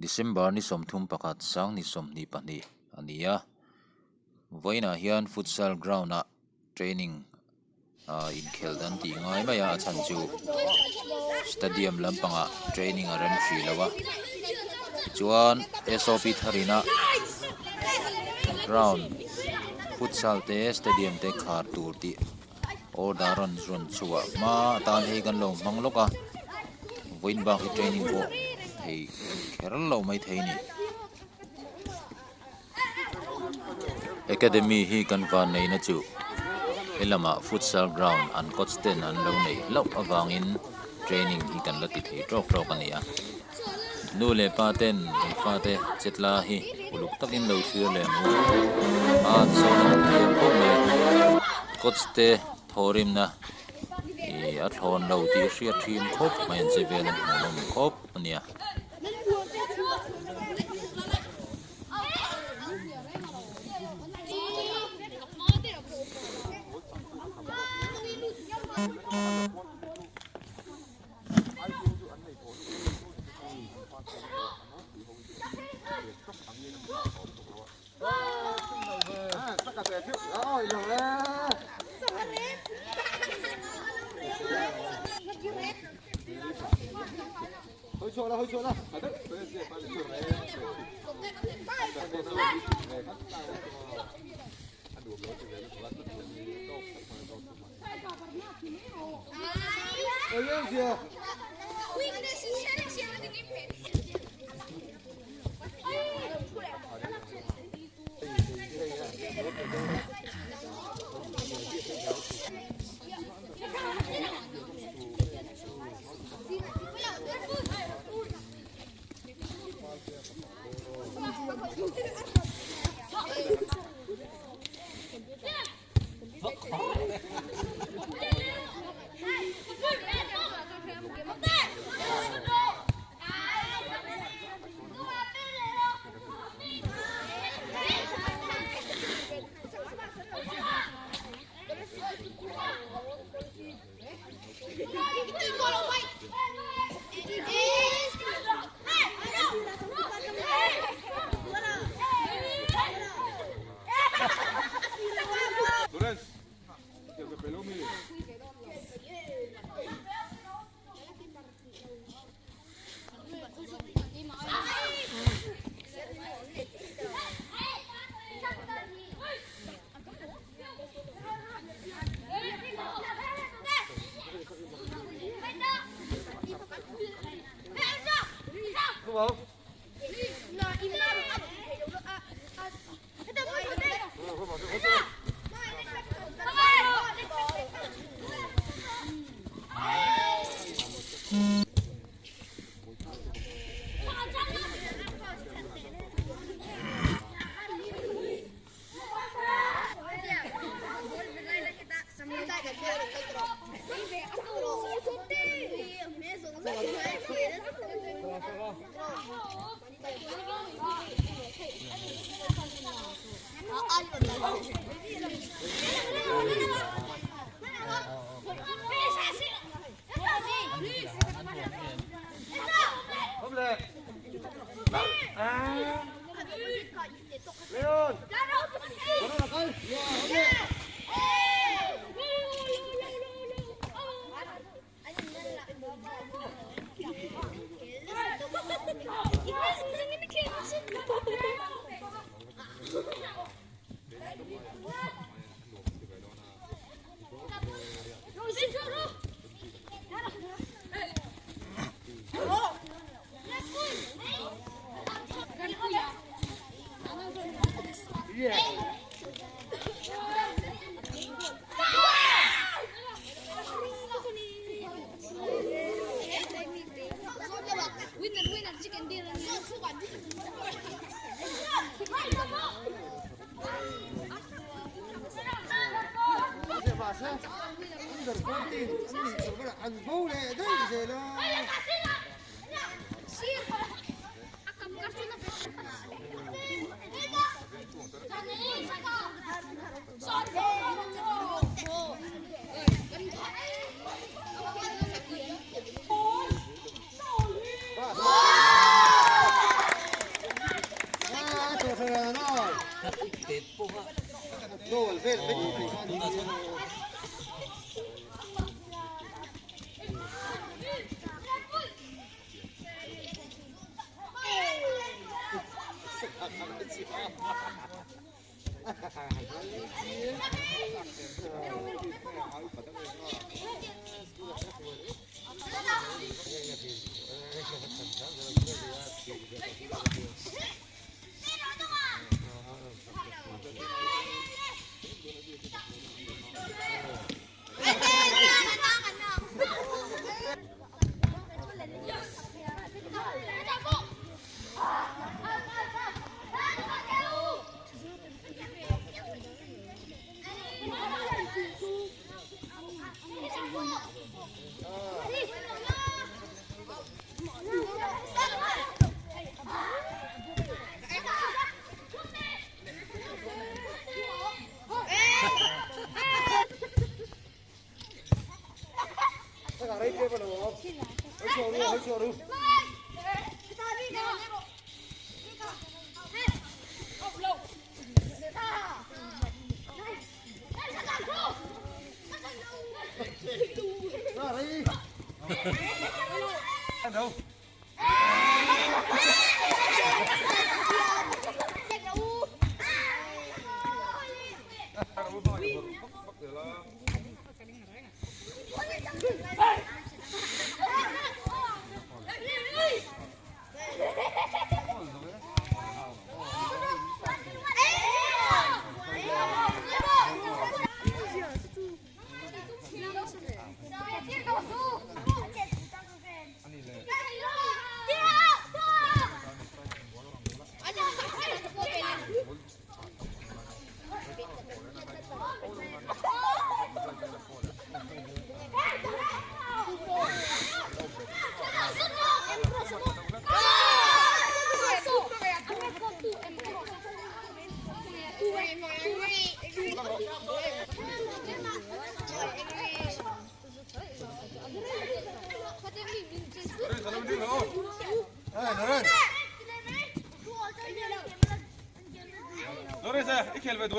December ni somthum pakat sang ni som ni pani ania voina hian futsal ground a training in khel dan ti ngai maya chan chu stadium lampanga training a ran hri lawa chuan SOP tharina ground futsal te stadium te khar tur ti order ron run chuwa ma tan he kan lo mangloka voin ba hi training ko thei kheral lo mai thei ni academy hi kan van nei na chu elama futsal ground an coach ten an lo nei lo awangin training hi kan la ti thei trok trok ania nu le pa ten fa te chetla hi uluk takin lo thir le mu a so thiam ko me coach te thorim na a thon lo ti hria thim khop mai an chevel an lom khop ania hơi chua đó. Lorenzo, ich helfe du.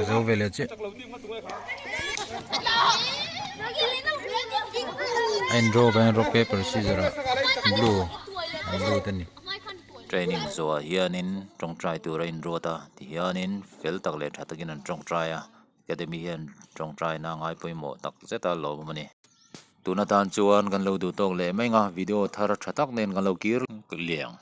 Zo về là chết. And draw paper scissors blue tên này. training zo hianin trong try tu rain rota ti hianin fel tak le tha takin an trong try a academy hian trong try na ngai poimo tak zeta lo mani tuna tan chuan kan lo du tok le mai nga video thar tha tak nen kan lo kir liang